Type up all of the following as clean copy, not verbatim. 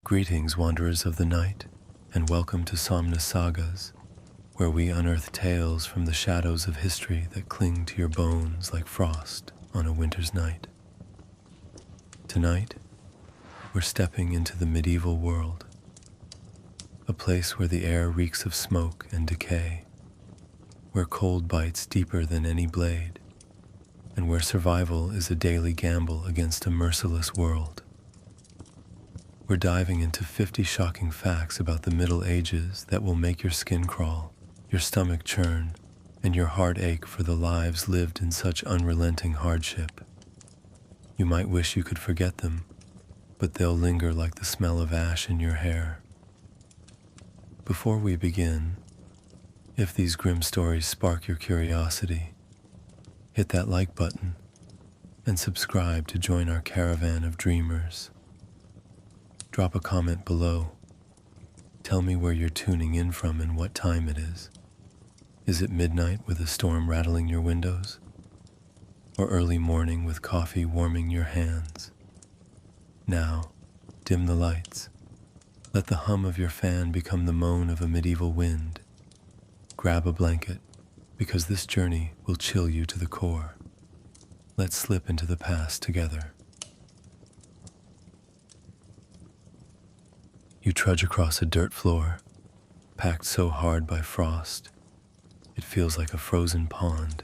Greetings, wanderers of the night, and welcome to Somnus Sagas, where we unearth tales from the shadows of history that cling to your bones like frost on a winter's night. Tonight, we're stepping into the medieval world, a place where the air reeks of smoke and decay, where cold bites deeper than any blade, and where survival is a daily gamble against a merciless world. We're diving into 50 shocking facts about the Middle Ages that will make your skin crawl, your stomach churn, and your heart ache for the lives lived in such unrelenting hardship. You might wish you could forget them, but they'll linger like the smell of ash in your hair. Before we begin, if these grim stories spark your curiosity, hit that like button and subscribe to join our caravan of dreamers. Drop a comment below. Tell me where you're tuning in from and what time it is. Is it midnight with a storm rattling your windows? Or early morning with coffee warming your hands? Now, dim the lights. Let the hum of your fan become the moan of a medieval wind. Grab a blanket, because this journey will chill you to the core. Let's slip into the past together. You trudge across a dirt floor, packed so hard by frost, it feels like a frozen pond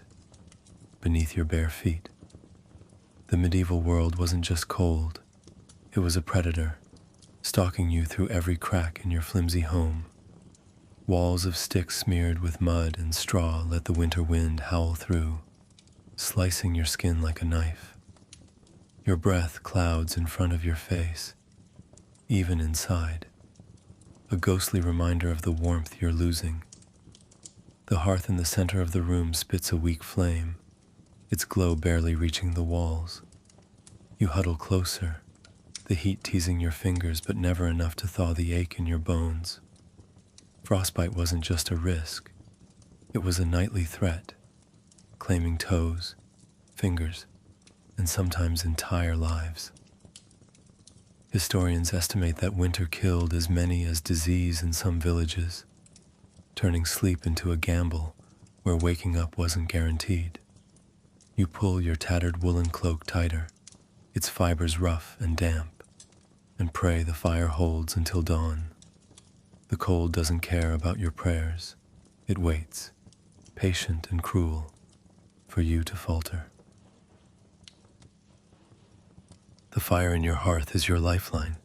beneath your bare feet. The medieval world wasn't just cold, it was a predator, stalking you through every crack in your flimsy home. Walls of sticks smeared with mud and straw let the winter wind howl through, slicing your skin like a knife. Your breath clouds in front of your face, even inside, a ghostly reminder of the warmth you're losing. The hearth in the center of the room spits a weak flame, its glow barely reaching the walls. You huddle closer, the heat teasing your fingers but never enough to thaw the ache in your bones. Frostbite wasn't just a risk, it was a nightly threat, claiming toes, fingers, and sometimes entire lives. Historians estimate that winter killed as many as disease in some villages, turning sleep into a gamble where waking up wasn't guaranteed. You pull your tattered woolen cloak tighter, its fibers rough and damp, and pray the fire holds until dawn. The cold doesn't care about your prayers. It waits, patient and cruel, for you to falter. The fire in your hearth is your lifeline,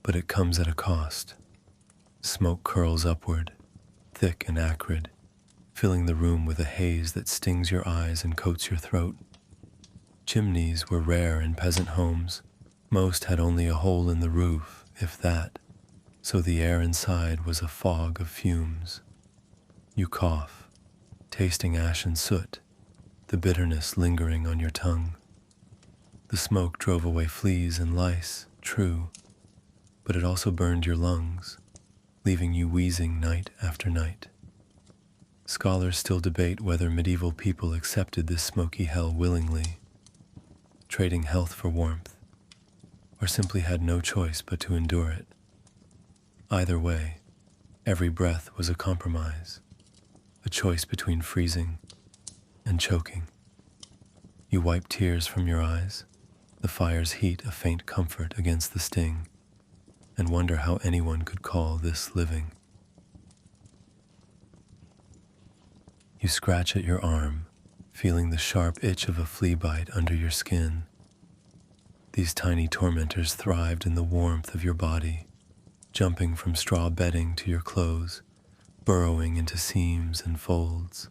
but it comes at a cost. Smoke curls upward, thick and acrid, filling the room with a haze that stings your eyes and coats your throat. Chimneys were rare in peasant homes. Most had only a hole in the roof, if that, so the air inside was a fog of fumes. You cough, tasting ash and soot, the bitterness lingering on your tongue. The smoke drove away fleas and lice, true, but it also burned your lungs, leaving you wheezing night after night. Scholars still debate whether medieval people accepted this smoky hell willingly, trading health for warmth, or simply had no choice but to endure it. Either way, every breath was a compromise, a choice between freezing and choking. You wipe tears from your eyes, the fire's heat a faint comfort against the sting, and wonder how anyone could call this living. You scratch at your arm, feeling the sharp itch of a flea bite under your skin. These tiny tormentors thrived in the warmth of your body, jumping from straw bedding to your clothes, burrowing into seams and folds.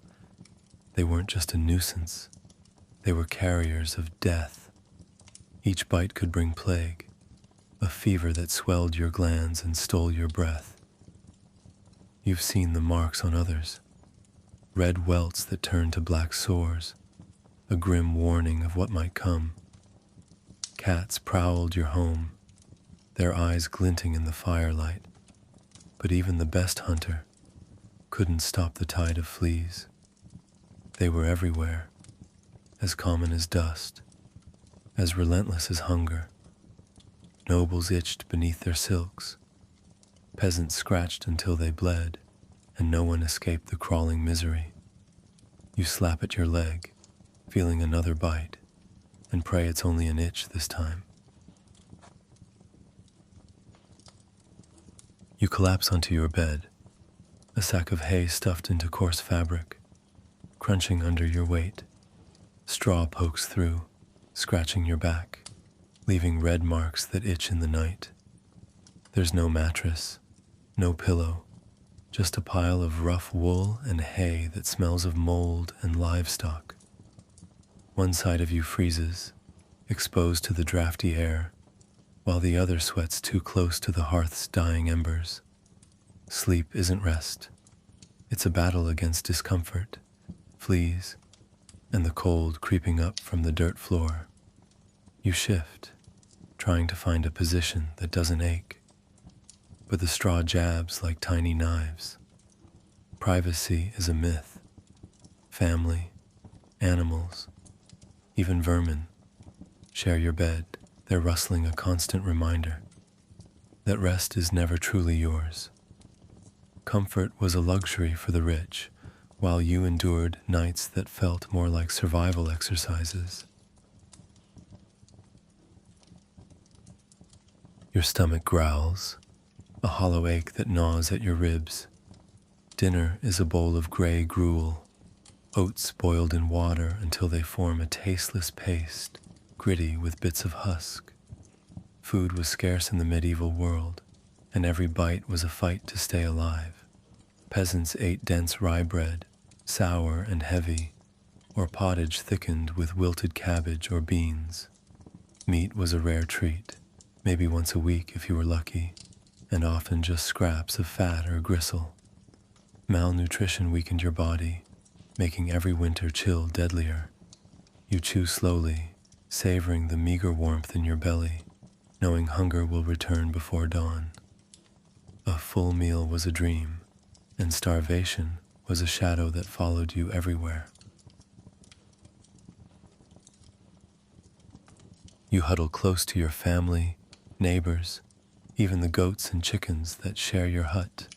They weren't just a nuisance, they were carriers of death. Each bite could bring plague, a fever that swelled your glands and stole your breath. You've seen the marks on others, red welts that turned to black sores, a grim warning of what might come. Cats prowled your home, their eyes glinting in the firelight, but even the best hunter couldn't stop the tide of fleas. They were everywhere, as common as dust, as relentless as hunger. Nobles itched beneath their silks, Peasants scratched until they bled, and no one escaped the crawling misery. You slap at your leg, feeling another bite, and pray it's only an itch this time. You collapse onto your bed, a sack of hay stuffed into coarse fabric, crunching under your weight. Straw pokes through, scratching your back, leaving red marks that itch in the night. There's no mattress, no pillow, just a pile of rough wool and hay that smells of mold and livestock. One side of you freezes, exposed to the drafty air, while the other sweats too close to the hearth's dying embers. Sleep isn't rest. It's a battle against discomfort, fleas, and the cold creeping up from the dirt floor. You shift, trying to find a position that doesn't ache, but the straw jabs like tiny knives. Privacy is a myth. Family, animals, even vermin share your bed, their rustling a constant reminder that rest is never truly yours. Comfort was a luxury for the rich, while you endured nights that felt more like survival exercises. Your stomach growls, a hollow ache that gnaws at your ribs. Dinner is a bowl of gray gruel, oats boiled in water until they form a tasteless paste, gritty with bits of husk. Food was scarce in the medieval world, and every bite was a fight to stay alive. Peasants ate dense rye bread, sour and heavy, or pottage thickened with wilted cabbage or beans. Meat was a rare treat, maybe once a week if you were lucky, and often just scraps of fat or gristle. Malnutrition weakened your body, making every winter chill deadlier. You chew slowly, savoring the meager warmth in your belly, knowing hunger will return before dawn. A full meal was a dream, and starvation was a shadow that followed you everywhere. You huddle close to your family, neighbors, even the goats and chickens that share your hut.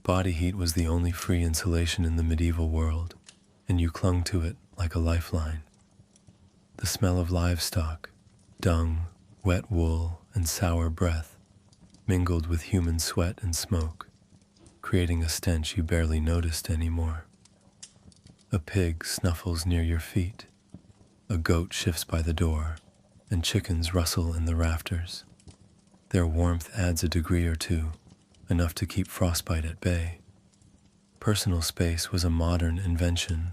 Body heat was the only free insulation in the medieval world, and you clung to it like a lifeline. The smell of livestock, dung, wet wool, and sour breath mingled with human sweat and smoke, creating a stench you barely noticed anymore. A pig snuffles near your feet, a goat shifts by the door, and chickens rustle in the rafters. Their warmth adds a degree or two, enough to keep frostbite at bay. Personal space was a modern invention.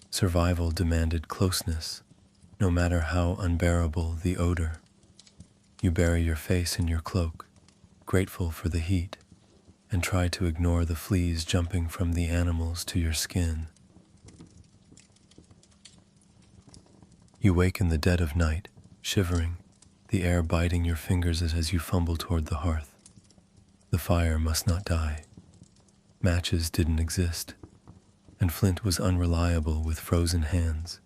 Survival demanded closeness, no matter how unbearable the odor. You bury your face in your cloak, grateful for the heat, and try to ignore the fleas jumping from the animals to your skin. You wake in the dead of night, shivering, the air biting your fingers as you fumble toward the hearth. The fire must not die. Matches didn't exist, and flint was unreliable with frozen hands.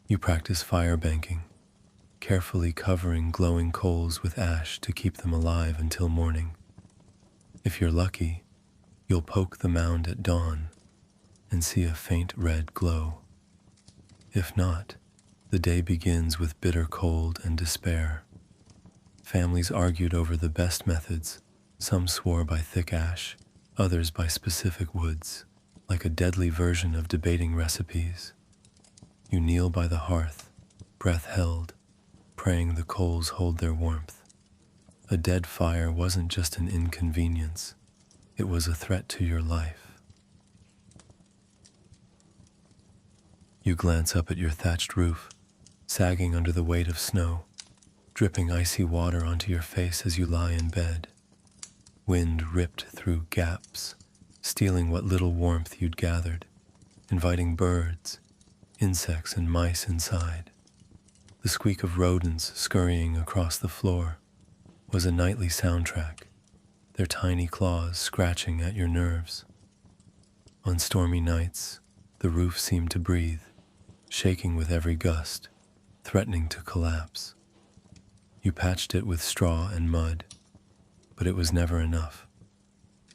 You practice fire banking, carefully covering glowing coals with ash to keep them alive until morning. If you're lucky, you'll poke the mound at dawn and see a faint red glow. If not, the day begins with bitter cold and despair. Families argued over the best methods. Some swore by thick ash, others by specific woods, like a deadly version of debating recipes. You kneel by the hearth, breath held, praying the coals hold their warmth. A dead fire wasn't just an inconvenience, it was a threat to your life. You glance up at your thatched roof, sagging under the weight of snow, dripping icy water onto your face as you lie in bed. Wind ripped through gaps, stealing what little warmth you'd gathered, inviting birds, insects, and mice inside. The squeak of rodents scurrying across the floor was a nightly soundtrack, their tiny claws scratching at your nerves. On stormy nights, the roof seemed to breathe, shaking with every gust, threatening to collapse. You patched it with straw and mud, but it was never enough.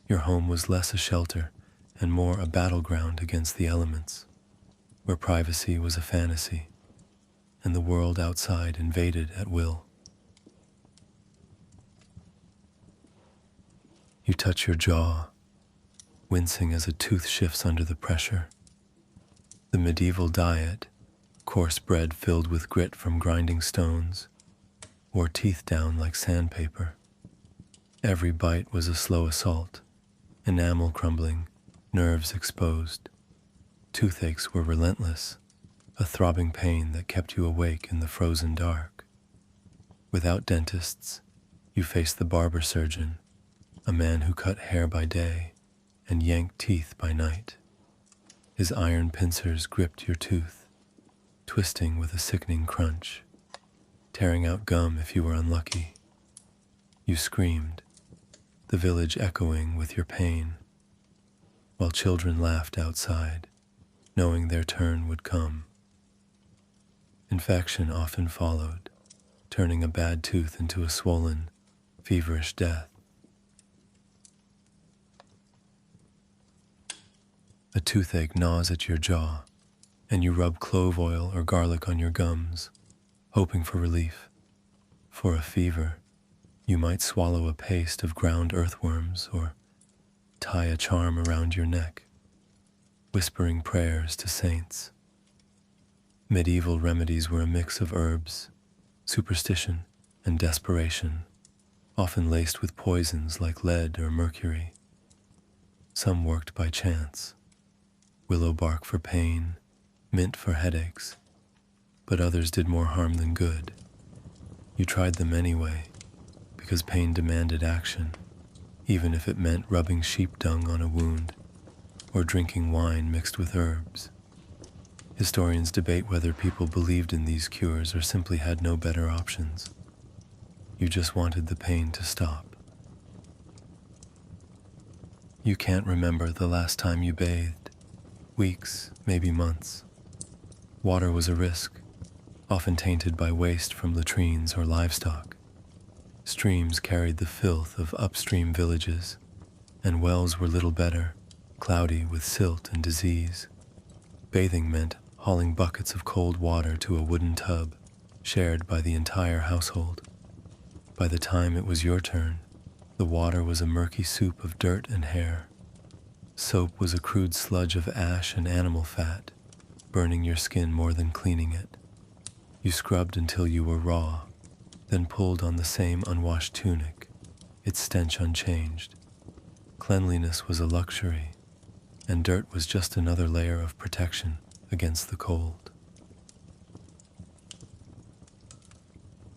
Your home was less a shelter and more a battleground against the elements, where privacy was a fantasy and the world outside invaded at will. You touch your jaw, wincing as a tooth shifts under the pressure. The medieval diet, coarse bread filled with grit from grinding stones, wore teeth down like sandpaper. Every bite was a slow assault, enamel crumbling, nerves exposed. Toothaches were relentless, a throbbing pain that kept you awake in the frozen dark. Without dentists, you faced the barber surgeon, a man who cut hair by day and yanked teeth by night. His iron pincers gripped your tooth, twisting with a sickening crunch, tearing out gum if you were unlucky. You screamed, the village echoing with your pain, while children laughed outside, knowing their turn would come. Infection often followed, turning a bad tooth into a swollen, feverish death. A toothache gnaws at your jaw, and you rub clove oil or garlic on your gums, hoping for relief. For a fever, you might swallow a paste of ground earthworms or tie a charm around your neck, whispering prayers to saints. Medieval remedies were a mix of herbs, superstition, and desperation, often laced with poisons like lead or mercury. Some worked by chance, willow bark for pain, mint for headaches, but others did more harm than good. You tried them anyway, because pain demanded action, even if it meant rubbing sheep dung on a wound or drinking wine mixed with herbs. Historians debate whether people believed in these cures or simply had no better options. You just wanted the pain to stop. You can't remember the last time you bathed. Weeks, maybe months. Water was a risk, often tainted by waste from latrines or livestock. Streams carried the filth of upstream villages, and wells were little better, cloudy with silt and disease. Bathing meant hauling buckets of cold water to a wooden tub, shared by the entire household. By the time it was your turn, the water was a murky soup of dirt and hair. Soap was a crude sludge of ash and animal fat, burning your skin more than cleaning it. You scrubbed until you were raw, then pulled on the same unwashed tunic, its stench unchanged. Cleanliness was a luxury, and dirt was just another layer of protection against the cold.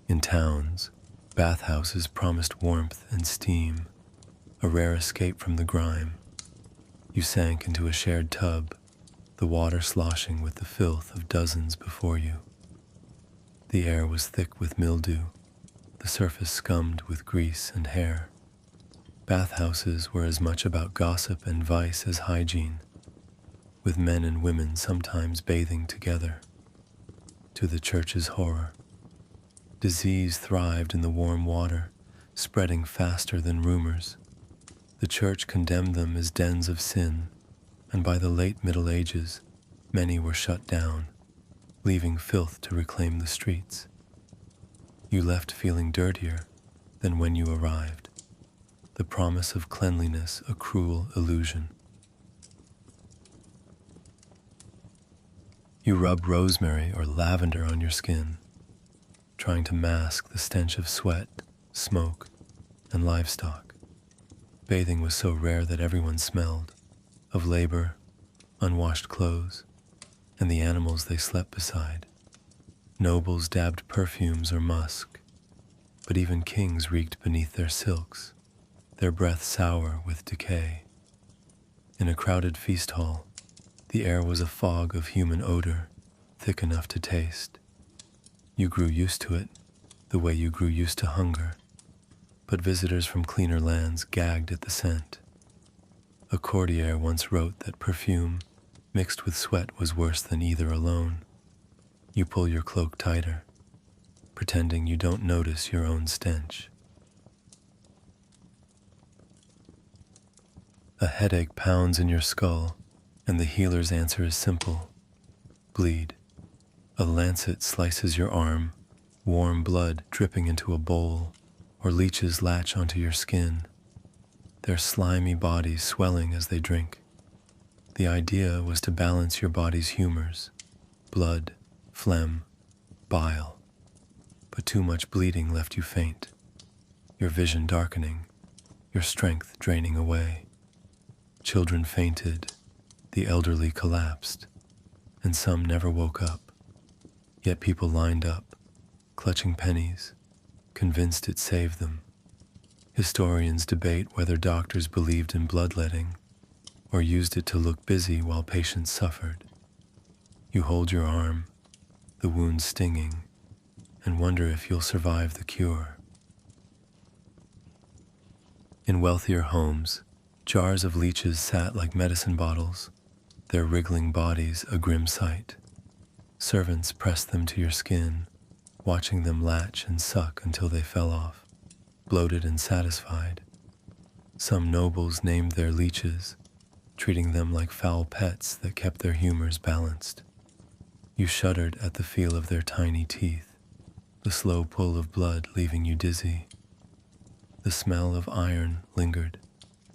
In towns, bathhouses promised warmth and steam, a rare escape from the grime. You sank into a shared tub, the water sloshing with the filth of dozens before you. The air was thick with mildew, the surface scummed with grease and hair. Bathhouses were as much about gossip and vice as hygiene, with men and women sometimes bathing together. To the church's horror, disease thrived in the warm water, spreading faster than rumors. The church condemned them as dens of sin, and by the late Middle Ages, many were shut down, leaving filth to reclaim the streets. You left feeling dirtier than when you arrived, the promise of cleanliness a cruel illusion. You rubbed rosemary or lavender on your skin, trying to mask the stench of sweat, smoke, and livestock. Bathing was so rare that everyone smelled of labor, unwashed clothes, and the animals they slept beside. Nobles dabbed perfumes or musk, but even kings reeked beneath their silks, their breath sour with decay. In a crowded feast hall, the air was a fog of human odor, thick enough to taste. You grew used to it, the way you grew used to hunger, but visitors from cleaner lands gagged at the scent. A courtier once wrote that perfume mixed with sweat was worse than either alone. You pull your cloak tighter, pretending you don't notice your own stench. A headache pounds in your skull, and the healer's answer is simple: bleed. A lancet slices your arm, warm blood dripping into a bowl, or leeches latch onto your skin, their slimy bodies swelling as they drink. The idea was to balance your body's humors: blood, phlegm, bile. But too much bleeding left you faint, your vision darkening, your strength draining away. Children fainted, the elderly collapsed, and some never woke up. Yet people lined up, clutching pennies, convinced it saved them. Historians debate whether doctors believed in bloodletting or used it to look busy while patients suffered. You hold your arm, the wound stinging, and wonder if you'll survive the cure. In wealthier homes, jars of leeches sat like medicine bottles, their wriggling bodies a grim sight. Servants pressed them to your skin, watching them latch and suck until they fell off, bloated and satisfied. Some nobles named their leeches, treating them like foul pets that kept their humors balanced. You shuddered at the feel of their tiny teeth, the slow pull of blood leaving you dizzy. The smell of iron lingered,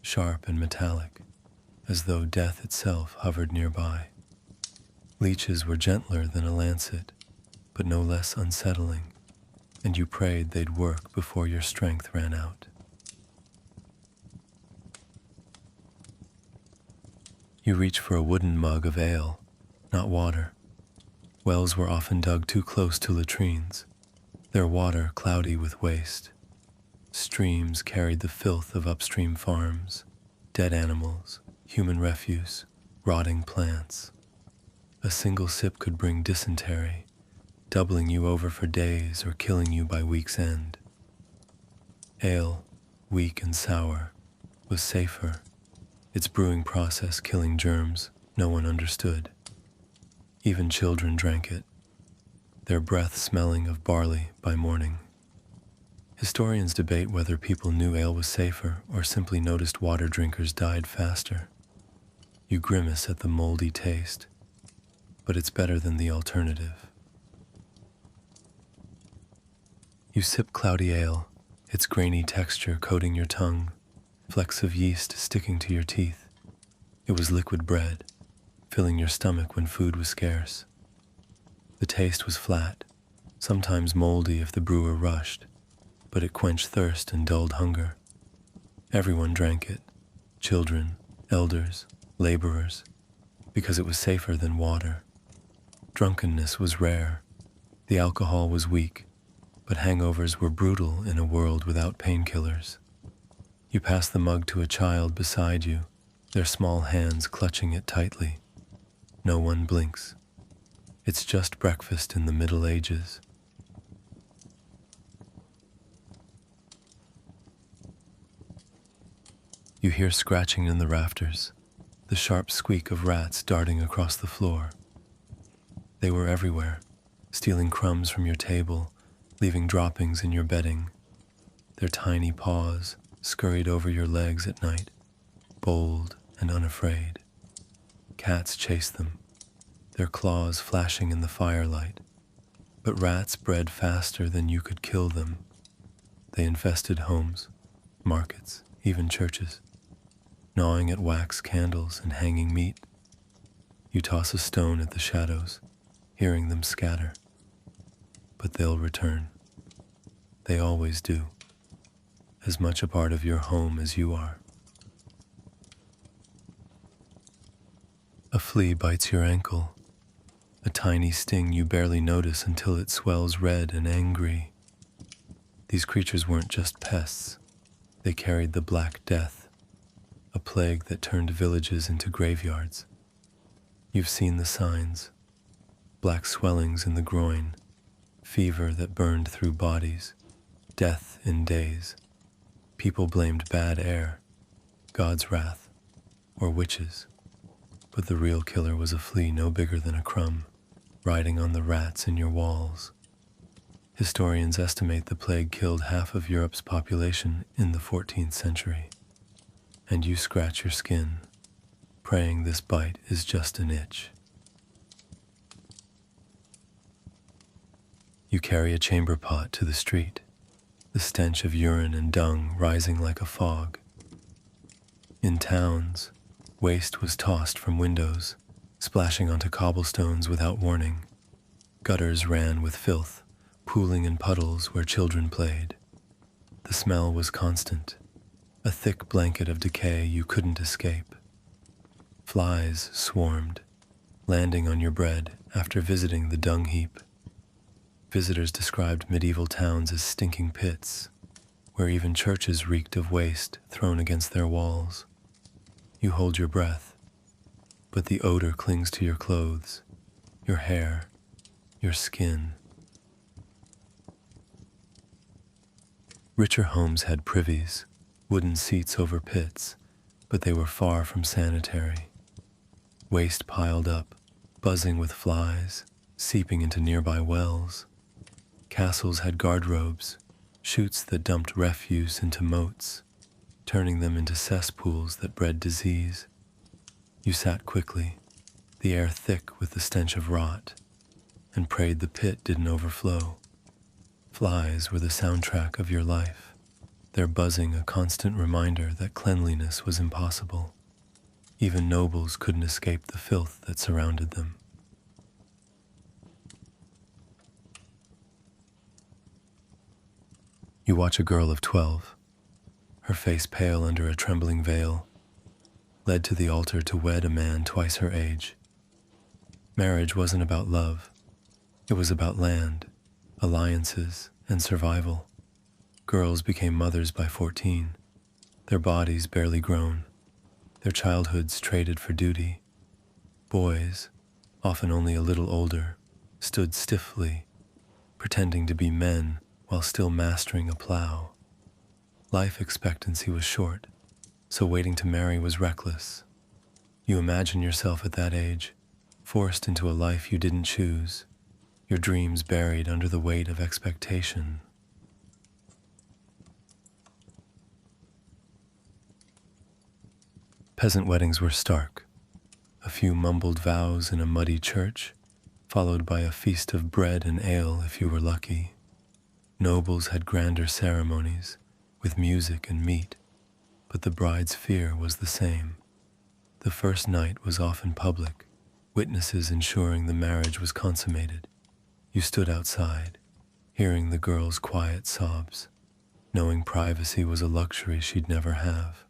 sharp and metallic, as though death itself hovered nearby. Leeches were gentler than a lancet, but no less unsettling, and you prayed they'd work before your strength ran out. You reach for a wooden mug of ale, not water. Wells were often dug too close to latrines, their water cloudy with waste. Streams carried the filth of upstream farms, dead animals, human refuse, rotting plants. A single sip could bring dysentery, doubling you over for days or killing you by week's end. Ale, weak and sour, was safer, its brewing process killing germs no one understood. Even children drank it, their breath smelling of barley by morning. Historians debate whether people knew ale was safer or simply noticed water drinkers died faster. You grimace at the moldy taste, but it's better than the alternative. You sip cloudy ale, its grainy texture coating your tongue, flecks of yeast sticking to your teeth. It was liquid bread, filling your stomach when food was scarce. The taste was flat, sometimes moldy if the brewer rushed, but it quenched thirst and dulled hunger. Everyone drank it, children, elders, laborers, because it was safer than water. Drunkenness was rare, the alcohol was weak, but hangovers were brutal in a world without painkillers. You pass the mug to a child beside you, their small hands clutching it tightly. No one blinks. It's just breakfast in the Middle Ages. You hear scratching in the rafters, the sharp squeak of rats darting across the floor. They were everywhere, stealing crumbs from your table, leaving droppings in your bedding. Their tiny paws scurried over your legs at night, bold and unafraid. Cats chased them, their claws flashing in the firelight. But rats bred faster than you could kill them. They infested homes, markets, even churches, gnawing at wax candles and hanging meat. You toss a stone at the shadows, hearing them scatter. But they'll return. They always do, as much a part of your home as you are. A flea bites your ankle, a tiny sting you barely notice until it swells red and angry. These creatures weren't just pests, they carried the Black Death, a plague that turned villages into graveyards. You've seen the signs: black swellings in the groin, fever that burned through bodies, death in days. People blamed bad air, God's wrath, or witches. But the real killer was a flea no bigger than a crumb, riding on the rats in your walls. Historians estimate the plague killed half of Europe's population in the 14th century. and you scratch your skin, praying this bite is just an itch. You carry a chamber pot to the street, the stench of urine and dung rising like a fog. In towns, waste was tossed from windows, splashing onto cobblestones without warning. Gutters ran with filth, pooling in puddles where children played. The smell was constant, a thick blanket of decay you couldn't escape. Flies swarmed, landing on your bread after visiting the dung heap. Visitors described medieval towns as stinking pits, where even churches reeked of waste thrown against their walls. You hold your breath, but the odor clings to your clothes, your hair, your skin. Richer homes had privies, wooden seats over pits, but they were far from sanitary. Waste piled up, buzzing with flies, seeping into nearby wells. Castles had guardrobes, chutes that dumped refuse into moats, turning them into cesspools that bred disease. You sat quickly, the air thick with the stench of rot, and prayed the pit didn't overflow. Flies were the soundtrack of your life, their buzzing a constant reminder that cleanliness was impossible. Even nobles couldn't escape the filth that surrounded them. You watch a girl of 12, her face pale under a trembling veil, led to the altar to wed a man twice her age. Marriage wasn't about love. It was about land, alliances, and survival. Girls became mothers by 14, their bodies barely grown, their childhoods traded for duty. Boys, often only a little older, stood stiffly, pretending to be men while still mastering a plow. Life expectancy was short, so waiting to marry was reckless. You imagine yourself at that age, forced into a life you didn't choose, your dreams buried under the weight of expectation. Peasant weddings were stark. A few mumbled vows in a muddy church, followed by a feast of bread and ale if you were lucky. Nobles had grander ceremonies, with music and meat, but the bride's fear was the same. The first night was often public, witnesses ensuring the marriage was consummated. You stood outside, hearing the girl's quiet sobs, knowing privacy was a luxury she'd never have.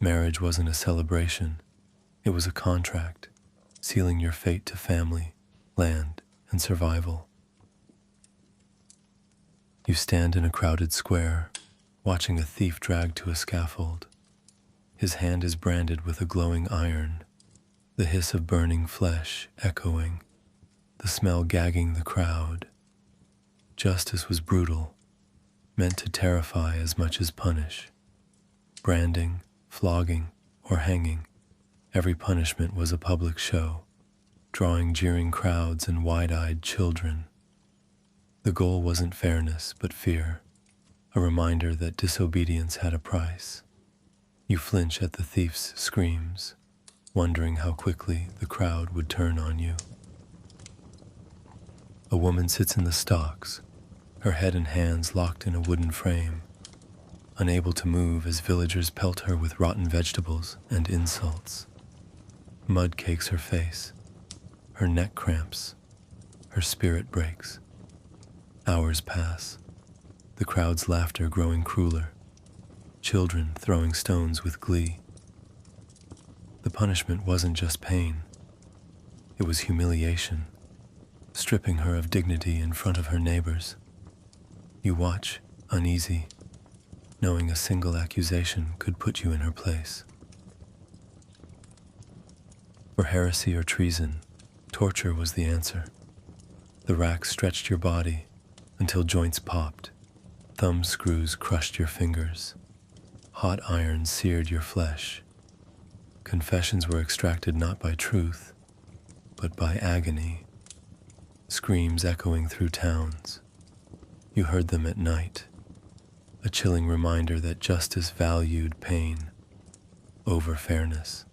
Marriage wasn't a celebration, it was a contract, sealing your fate to family, land, and survival. You stand in a crowded square, watching a thief dragged to a scaffold. His hand is branded with a glowing iron, the hiss of burning flesh echoing, the smell gagging the crowd. Justice was brutal, meant to terrify as much as punish. Branding, flogging, or hanging, every punishment was a public show, drawing jeering crowds and wide-eyed children. The goal wasn't fairness, but fear, a reminder that disobedience had a price. You flinch at the thief's screams, wondering how quickly the crowd would turn on you. A woman sits in the stocks, her head and hands locked in a wooden frame, unable to move as villagers pelt her with rotten vegetables and insults. Mud cakes her face, her neck cramps, her spirit breaks. Hours pass, the crowd's laughter growing crueler, children throwing stones with glee. The punishment wasn't just pain, it was humiliation, stripping her of dignity in front of her neighbors. You watch, uneasy, knowing a single accusation could put you in her place. For heresy or treason, torture was the answer. The rack stretched your body until joints popped, thumb screws crushed your fingers, hot iron seared your flesh. Confessions were extracted not by truth, but by agony, screams echoing through towns. You heard them at night, a chilling reminder that justice valued pain, over fairness.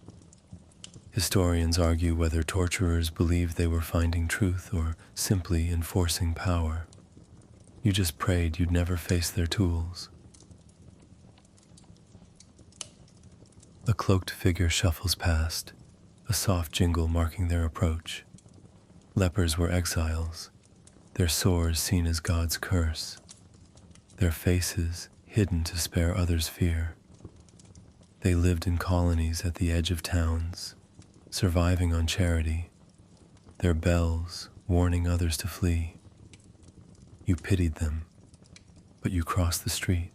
Historians argue whether torturers believed they were finding truth or simply enforcing power. You just prayed you'd never face their tools. A cloaked figure shuffles past, a soft jingle marking their approach. Lepers were exiles, their sores seen as God's curse, their faces hidden to spare others fear. They lived in colonies at the edge of towns, surviving on charity, their bells warning others to flee. You pitied them, but you crossed the street,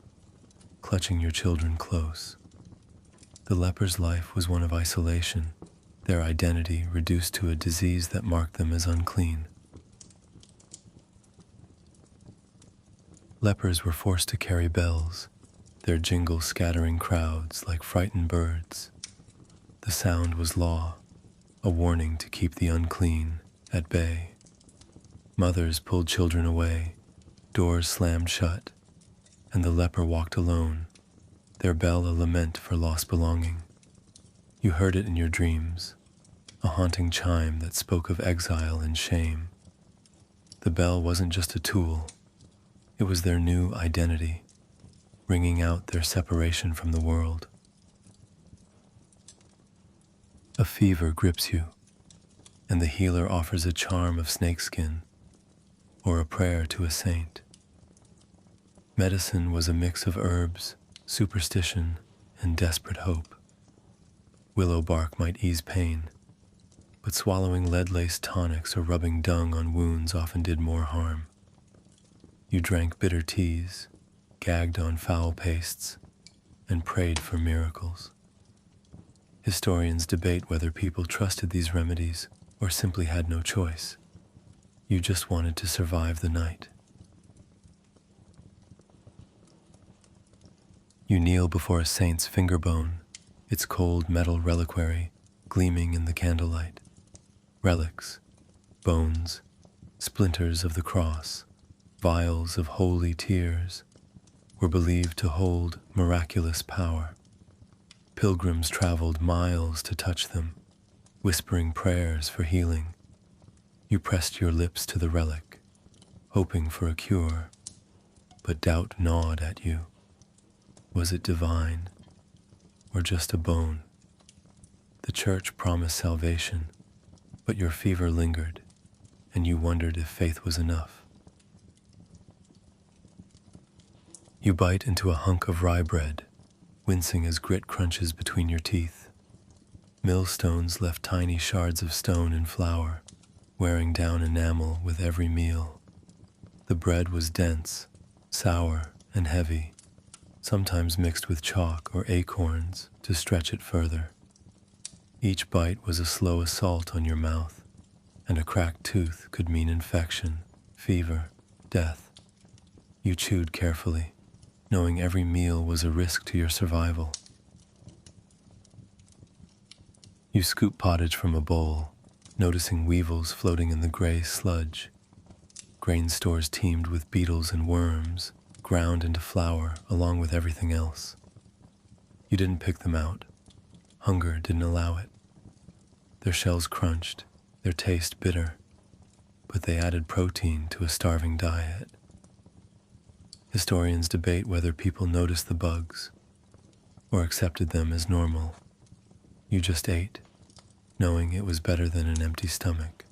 clutching your children close. The leper's life was one of isolation, their identity reduced to a disease that marked them as unclean. Lepers were forced to carry bells, their jingle scattering crowds like frightened birds. The sound was law, a warning to keep the unclean at bay. Mothers pulled children away, doors slammed shut, and the leper walked alone, their bell a lament for lost belonging. You heard it in your dreams, a haunting chime that spoke of exile and shame. The bell wasn't just a tool, it was their new identity, ringing out their separation from the world. A fever grips you, and the healer offers a charm of snakeskin or a prayer to a saint. Medicine was a mix of herbs, superstition, and desperate hope. Willow bark might ease pain, but swallowing lead-laced tonics or rubbing dung on wounds often did more harm. You drank bitter teas, gagged on foul pastes, and prayed for miracles. Historians debate whether people trusted these remedies or simply had no choice. You just wanted to survive the night. You kneel before a saint's finger bone, its cold metal reliquary gleaming in the candlelight. Relics, bones, splinters of the cross, vials of holy tears were believed to hold miraculous power. Pilgrims traveled miles to touch them, whispering prayers for healing. You pressed your lips to the relic, hoping for a cure, but doubt gnawed at you. Was it divine, or just a bone? The church promised salvation, but your fever lingered, and you wondered if faith was enough. You bite into a hunk of rye bread, wincing as grit crunches between your teeth. Millstones left tiny shards of stone and flour, wearing down enamel with every meal. The bread was dense, sour, and heavy, sometimes mixed with chalk or acorns to stretch it further. Each bite was a slow assault on your mouth, and a cracked tooth could mean infection, fever, death. You chewed carefully, knowing every meal was a risk to your survival. You scooped pottage from a bowl, noticing weevils floating in the gray sludge. Grain stores teemed with beetles and worms, ground into flour along with everything else. You didn't pick them out. Hunger didn't allow it. Their shells crunched, their taste bitter, but they added protein to a starving diet. Historians debate whether people noticed the bugs or accepted them as normal. You just ate, knowing it was better than an empty stomach.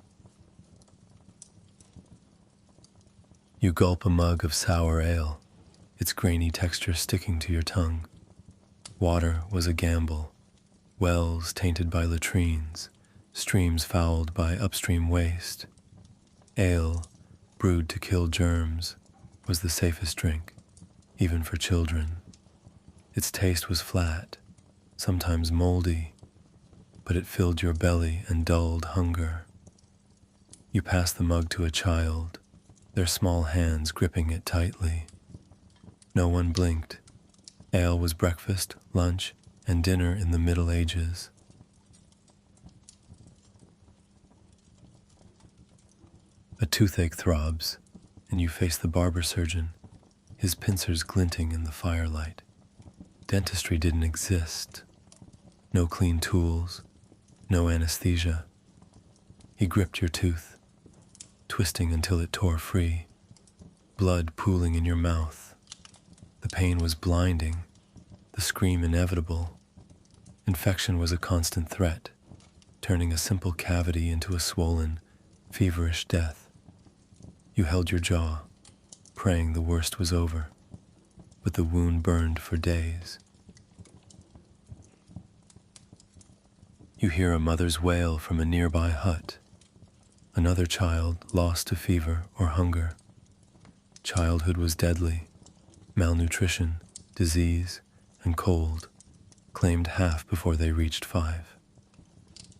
You gulp a mug of sour ale, its grainy texture sticking to your tongue. Water was a gamble, wells tainted by latrines, streams fouled by upstream waste. Ale, brewed to kill germs, was the safest drink, even for children. Its taste was flat, sometimes moldy, but it filled your belly and dulled hunger. You passed the mug to a child, their small hands gripping it tightly. No one blinked. Ale was breakfast, lunch, and dinner in the Middle Ages. A toothache throbs, and you face the barber surgeon, his pincers glinting in the firelight. Dentistry didn't exist, No clean tools, no anesthesia. He gripped your tooth, twisting until it tore free, blood pooling in your mouth. The pain was blinding, the scream inevitable. Infection was a constant threat, turning a simple cavity into a swollen, feverish death. You held your jaw, praying the worst was over, but the wound burned for days. You hear a mother's wail from a nearby hut, another child lost to fever or hunger. Childhood was deadly. Malnutrition, disease, and cold claimed half before they reached 5.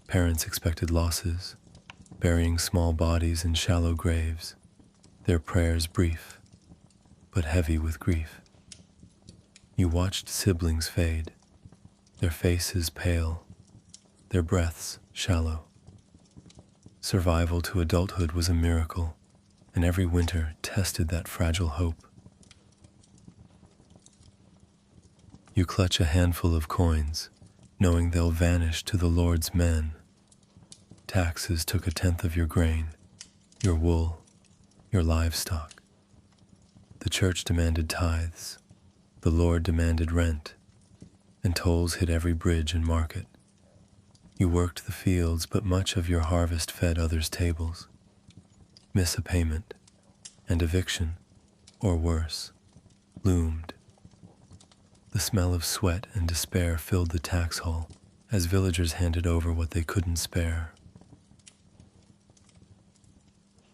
Parents expected losses, burying small bodies in shallow graves, their prayers brief, but heavy with grief. You watched siblings fade, their faces pale, their breaths shallow. Survival to adulthood was a miracle, and every winter tested that fragile hope. You clutch a handful of coins, knowing they'll vanish to the Lord's men. Taxes took 1/10 of your grain, your wool, your livestock. The church demanded tithes, the Lord demanded rent, and tolls hit every bridge and market. You worked the fields, but much of your harvest fed others' tables. Miss a payment, and eviction, or worse, loomed. The smell of sweat and despair filled the tax hall as villagers handed over what they couldn't spare.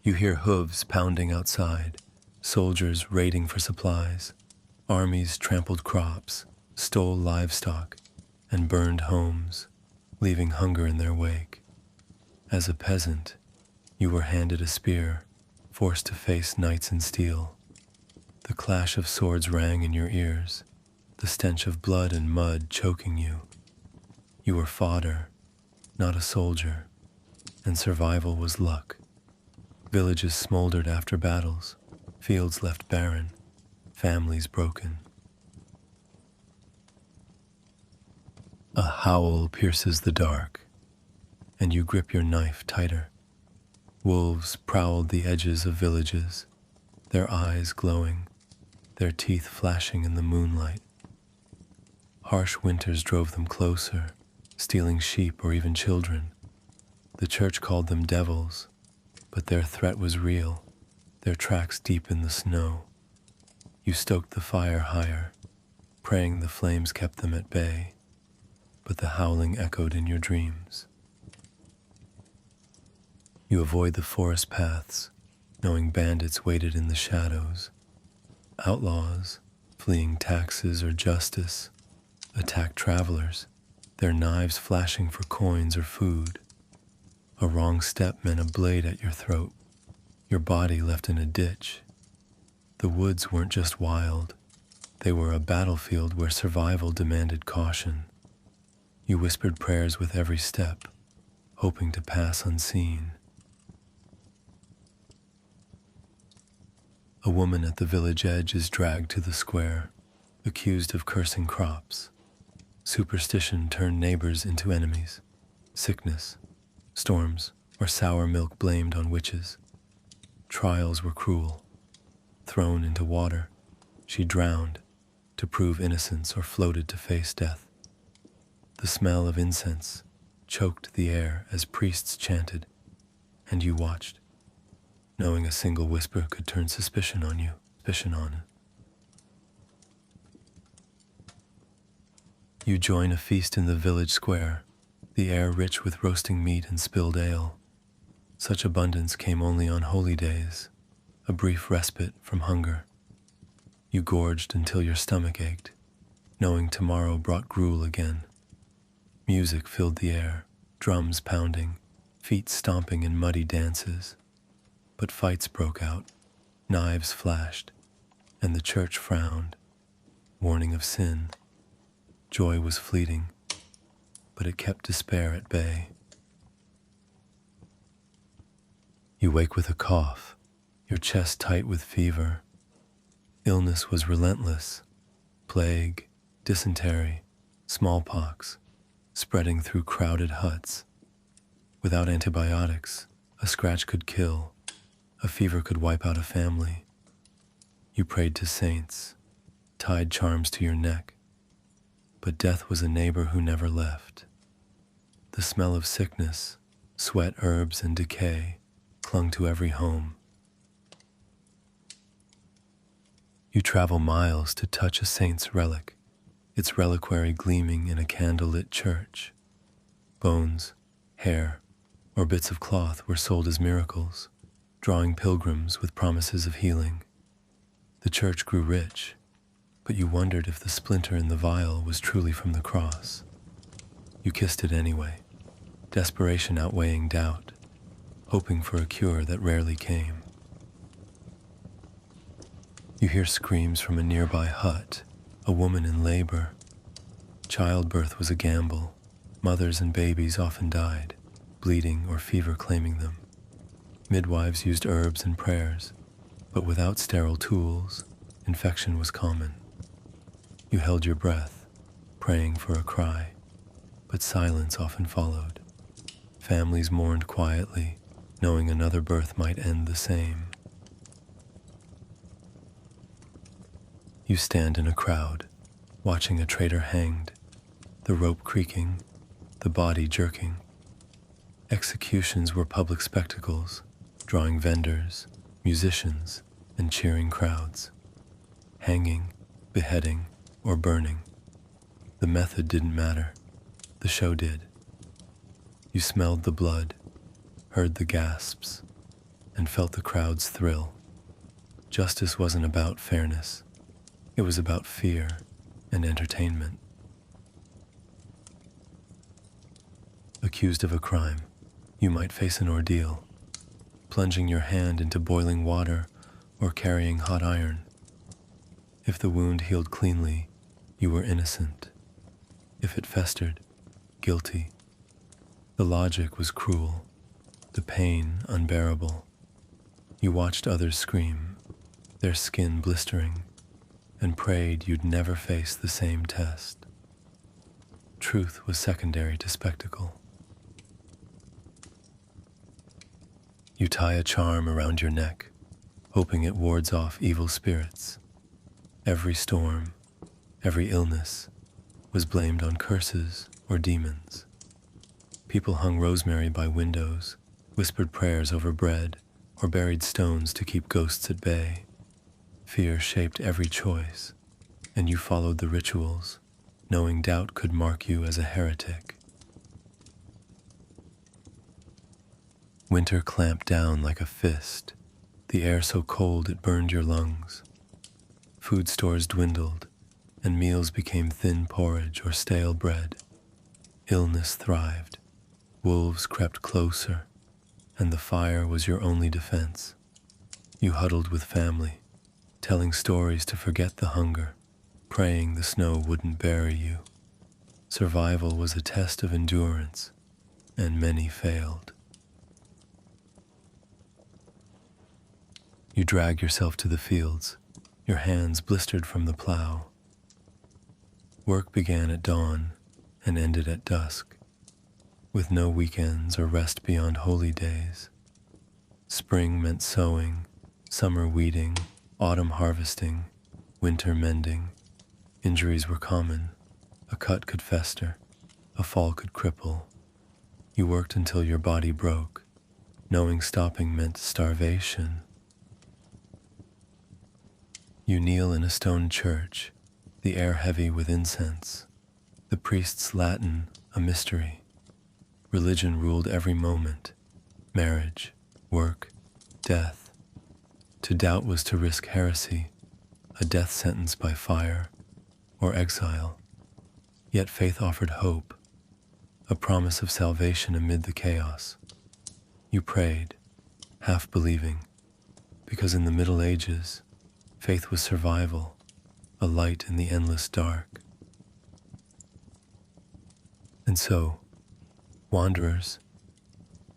You hear hooves pounding outside, soldiers raiding for supplies. Armies trampled crops, stole livestock, and burned homes, leaving hunger in their wake. As a peasant, you were handed a spear, forced to face knights in steel. The clash of swords rang in your ears, the stench of blood and mud choking you. You were fodder, not a soldier, and survival was luck. Villages smoldered after battles, fields left barren, families broken. A howl pierces the dark, and you grip your knife tighter. Wolves prowled the edges of villages, their eyes glowing, their teeth flashing in the moonlight. Harsh winters drove them closer, stealing sheep or even children. The church called them devils, but their threat was real, their tracks deep in the snow. You stoked the fire higher, praying the flames kept them at bay, but the howling echoed in your dreams. You avoid the forest paths, knowing bandits waited in the shadows. Outlaws, fleeing taxes or justice, attacked travelers, their knives flashing for coins or food. A wrong step meant a blade at your throat, your body left in a ditch. The woods weren't just wild, they were a battlefield where survival demanded caution. You whispered prayers with every step, hoping to pass unseen. A woman at the village edge is dragged to the square, accused of cursing crops. Superstition turned neighbors into enemies. Sickness, storms, or sour milk blamed on witches. Trials were cruel. Thrown into water, she drowned to prove innocence or floated to face death. The smell of incense choked the air as priests chanted, and you watched, knowing a single whisper could turn suspicion on you. You join a feast in the village square, the air rich with roasting meat and spilled ale. Such abundance came only on holy days, a brief respite from hunger. You gorged until your stomach ached, knowing tomorrow brought gruel again. Music filled the air, drums pounding, feet stomping in muddy dances. But fights broke out, knives flashed, and the church frowned, warning of sin. Joy was fleeting, but it kept despair at bay. You wake with a cough, your chest tight with fever. Illness was relentless. Plague, dysentery, smallpox, spreading through crowded huts. Without antibiotics, a scratch could kill, a fever could wipe out a family. You prayed to saints, tied charms to your neck, but death was a neighbor who never left. The smell of sickness, sweat, herbs, and decay clung to every home. You travel miles to touch a saint's relic, its reliquary gleaming in a candlelit church. Bones, hair, or bits of cloth were sold as miracles, drawing pilgrims with promises of healing. The church grew rich, but you wondered if the splinter in the vial was truly from the cross. You kissed it anyway, desperation outweighing doubt, hoping for a cure that rarely came. You hear screams from a nearby hut, a woman in labor. Childbirth was a gamble. Mothers and babies often died, bleeding or fever claiming them. Midwives used herbs and prayers, but without sterile tools, infection was common. You held your breath, praying for a cry, but silence often followed. Families mourned quietly, knowing another birth might end the same. You stand in a crowd, watching a traitor hanged, the rope creaking, the body jerking. Executions were public spectacles, drawing vendors, musicians, and cheering crowds. Hanging, beheading, or burning. The method didn't matter, the show did. You smelled the blood, heard the gasps, and felt the crowd's thrill. Justice wasn't about fairness. It was about fear and entertainment. Accused of a crime, you might face an ordeal, plunging your hand into boiling water or carrying hot iron. If the wound healed cleanly, you were innocent. If it festered, guilty. The logic was cruel, the pain unbearable. You watched others scream, their skin blistering, and prayed you'd never face the same test. Truth was secondary to spectacle. You tie a charm around your neck, hoping it wards off evil spirits. Every storm, every illness, was blamed on curses or demons. People hung rosemary by windows, whispered prayers over bread, or buried stones to keep ghosts at bay. Fear shaped every choice, and you followed the rituals, knowing doubt could mark you as a heretic. Winter clamped down like a fist, the air so cold it burned your lungs. Food stores dwindled, and meals became thin porridge or stale bread. Illness thrived, wolves crept closer, and the fire was your only defense. You huddled with family, telling stories to forget the hunger, praying the snow wouldn't bury you. Survival was a test of endurance, and many failed. You drag yourself to the fields, your hands blistered from the plow. Work began at dawn and ended at dusk, with no weekends or rest beyond holy days. Spring meant sowing, summer weeding, autumn harvesting, winter mending. Injuries were common. A cut could fester, a fall could cripple. You worked until your body broke, knowing stopping meant starvation. You kneel in a stone church, the air heavy with incense, the priest's Latin a mystery. Religion ruled every moment, marriage, work, death. To doubt was to risk heresy, a death sentence by fire, or exile. Yet faith offered hope, a promise of salvation amid the chaos. You prayed, half believing, because in the Middle Ages, faith was survival, a light in the endless dark. And so, wanderers,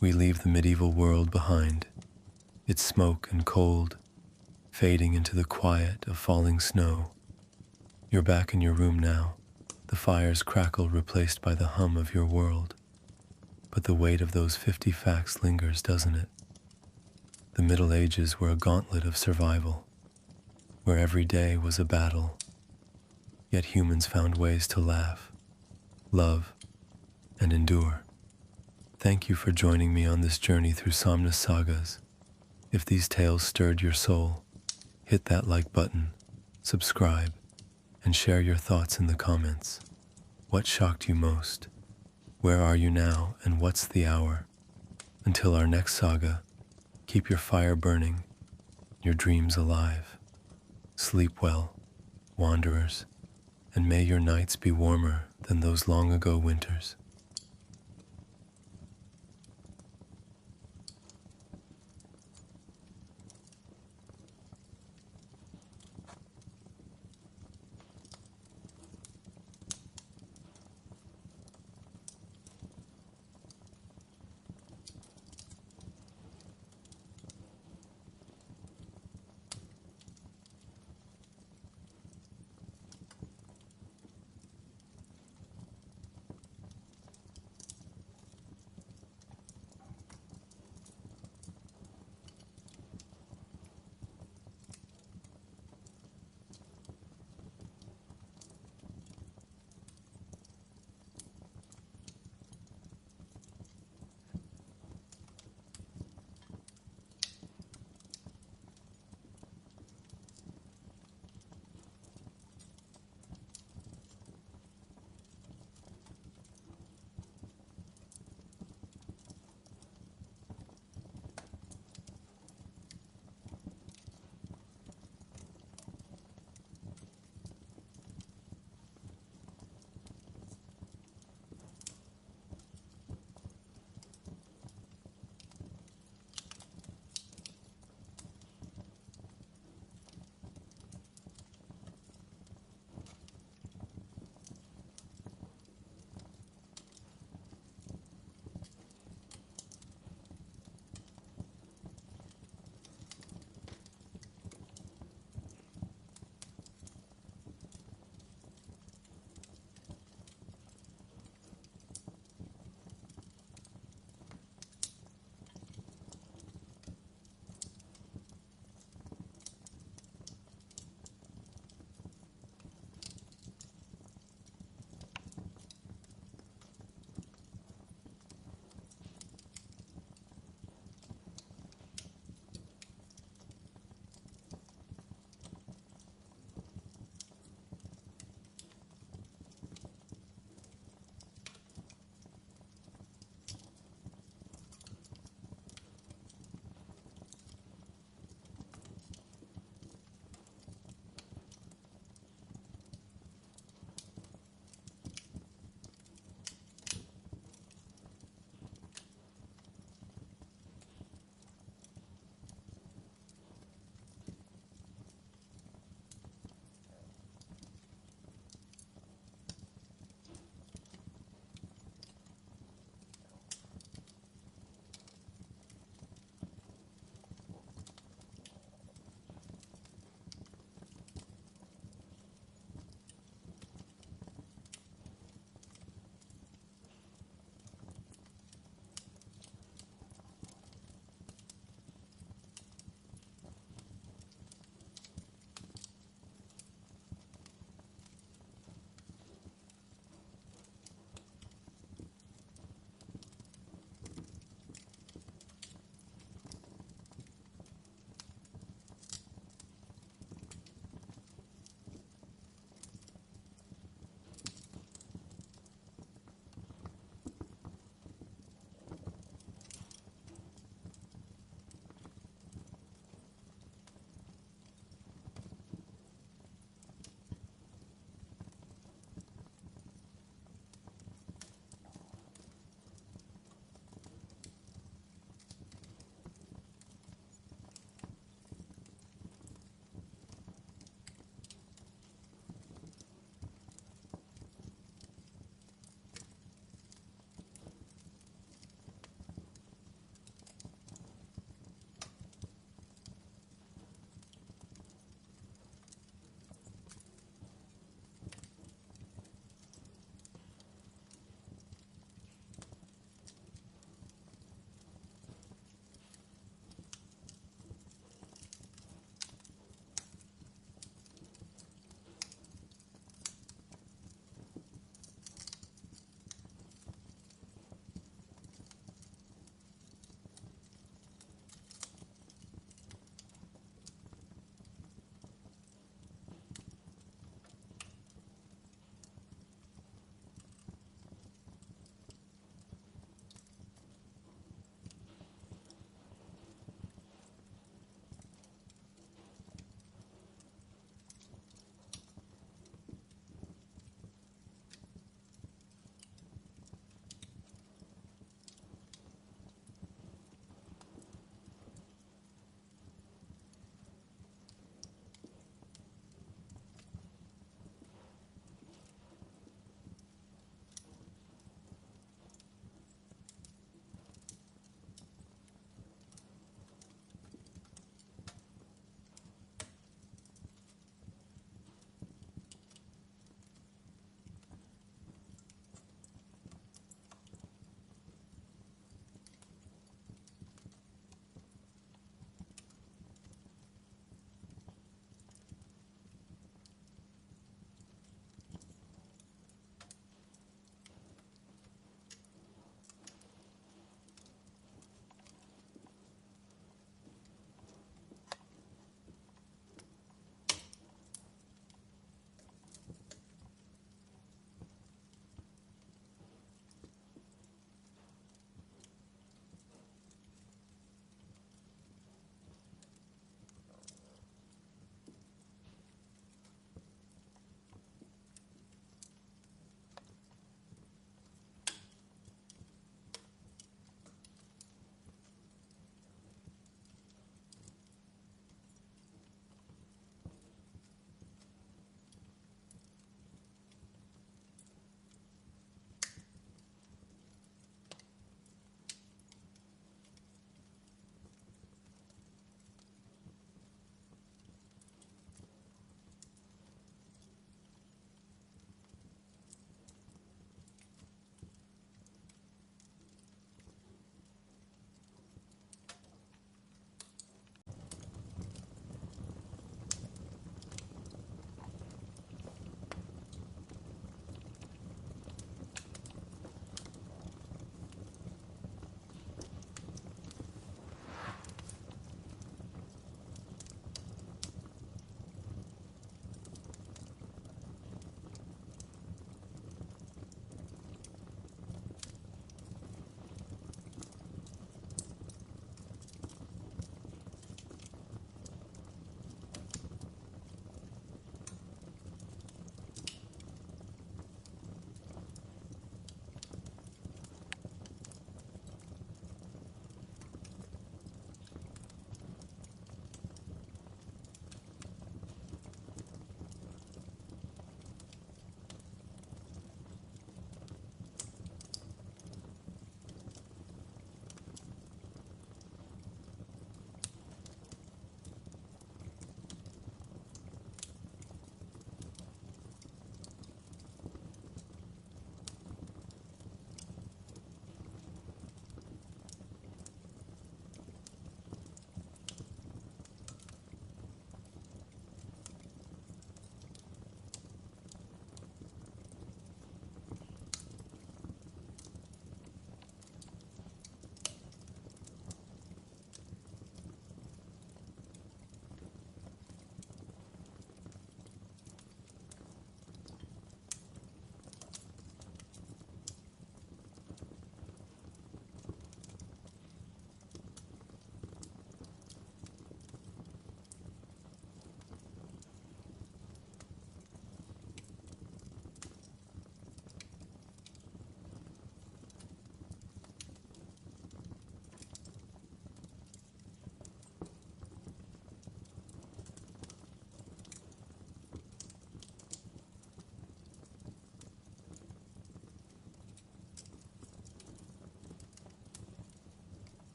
we leave the medieval world behind, its smoke and cold, fading into the quiet of falling snow. You're back in your room now, The fires crackle replaced by the hum of your world, but the weight of those 50 facts lingers, doesn't it? The Middle Ages were a gauntlet of survival, where every day was a battle, yet humans found ways to laugh, love, and endure. Thank you for joining me on this journey through Somnus Sagas. If these tales stirred your soul, hit that like button, subscribe, and share your thoughts in the comments. What shocked you most? Where are you now, and what's the hour? Until our next saga, keep your fire burning, your dreams alive. Sleep well, wanderers, and may your nights be warmer than those long ago winters.